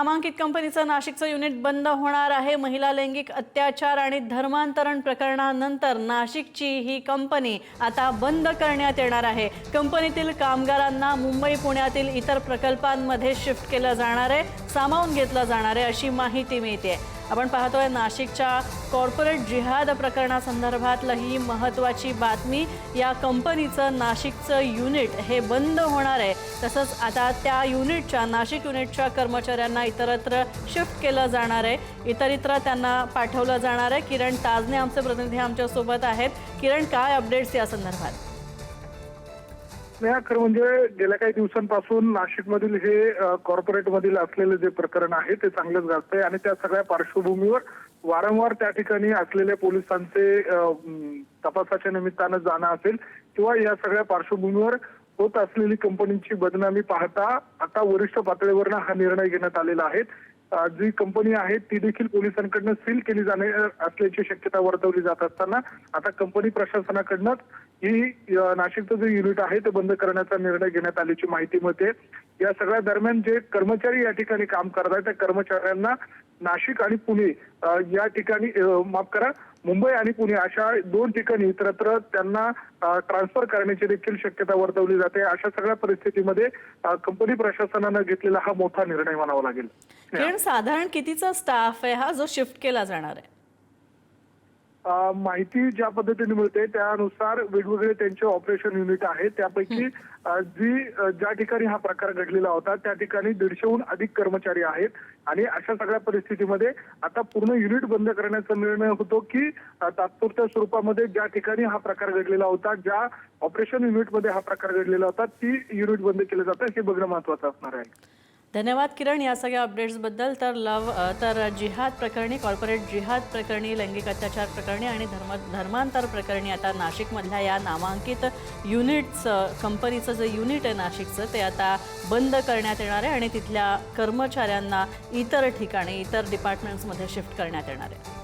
नामांकित कंपनीचं नाशिकचं युनिट बंद होणार आहे। महिला लैंगिक अत्याचार आणि धर्मांतरण प्रकरणानंतर नाशिकची ही कंपनी आता बंद करण्यात येणार आहे। कंपनीतील कामगारांना मुंबई पुण्यातील इतर प्रकल्पांमध्ये शिफ्ट केलं जाणार आहे, सामावून घेतलं जाणार आहे अशी माहिती मिळते। आपण पाहतोय नाशिकच्या कॉर्पोरेट जिहाद प्रकरणासंदर्भातली ही महत्त्वाची बातमी। या कंपनीचं नाशिकचं युनिट हे बंद होणार आहे। तसंच आता त्या युनिटच्या नाशिक युनिटच्या कर्मचाऱ्यांना इतरत्र शिफ्ट केलं जाणार आहे, इतरत्र त्यांना पाठवलं जाणार आहे। किरण ताजने आमचे प्रतिनिधी आमच्या सोबत आहेत। किरण, काय अपडेट्स या संदर्भात? खरं म्हणजे गेल्या काही दिवसांपासून नाशिकमधील हे कॉर्पोरेटमधील असलेले जे प्रकरण आहे ते चांगलंच गाजतंय आणि त्या सगळ्या पार्श्वभूमीवर वारंवार त्या ठिकाणी असलेल्या पोलिसांचे तपासाच्या निमित्तानं जाणं असेल किंवा या सगळ्या पार्श्वभूमीवर होत असलेली कंपनीची बदनामी पाहता आता वरिष्ठ पातळीवरनं हा निर्णय घेण्यात आलेला आहे। जी कंपनी आहे ती देखील पोलिसांकडनं सील केली जाणार असल्याची शक्यता वर्तवली जात असताना आता कंपनी प्रशासनाकडनं ही नाशिकचं जे युनिट आहे ते बंद करण्याचा निर्णय घेण्यात आल्याची माहिती मिळते। या सगळ्या दरम्यान जे कर्मचारी या ठिकाणी काम करत आहेत त्या कर्मचाऱ्यांना नाशिक आणि पुणे या ठिकाणी मुंबई आणि पुणे अशा दोन ठिकाणी इतरत्र त्यांना ट्रान्सफर करण्याची देखील शक्यता वर्तवली जाते। अशा सगळ्या परिस्थितीमध्ये कंपनी प्रशासनानं घेतलेला हा मोठा निर्णय म्हणावा लागेल। किरण, साधारण कितीचा स्टाफ आहे हा जो शिफ्ट केला जाणार आहे? माहिती ज्या पद्धतीने मिळते त्यानुसार वेगवेगळे त्यांचे ऑपरेशन युनिट आहेत, त्यापैकी ज्या ठिकाणी हा प्रकार घडलेला होता त्या ठिकाणी 150हून अधिक कर्मचारी आहेत आणि अशा सगळ्या परिस्थितीमध्ये आता पूर्ण युनिट बंद करण्याचा निर्णय होतो की तात्पुरत्या स्वरूपामध्ये ज्या ठिकाणी हा प्रकार घडलेला होता, ज्या ऑपरेशन युनिटमध्ये हा प्रकार घडलेला होता ती युनिट बंद केले जातं हे बघणं महत्त्वाचं असणार आहे। धन्यवाद किरण या सगळ्या अपडेट्सबद्दल। तर जिहाद प्रकरणी, कॉर्पोरेट जिहाद प्रकरणी, लैंगिक अत्याचार प्रकरणी आणि धर्मांतर प्रकरणी आता नाशिकमधल्या या नामांकित युनिटचं, कंपनीचं जे युनिट आहे नाशिकचं, ते आता बंद करण्यात येणार आहे आणि तिथल्या कर्मचाऱ्यांना इतर ठिकाणी, इतर डिपार्टमेंट्समध्ये शिफ्ट करण्यात येणार आहे।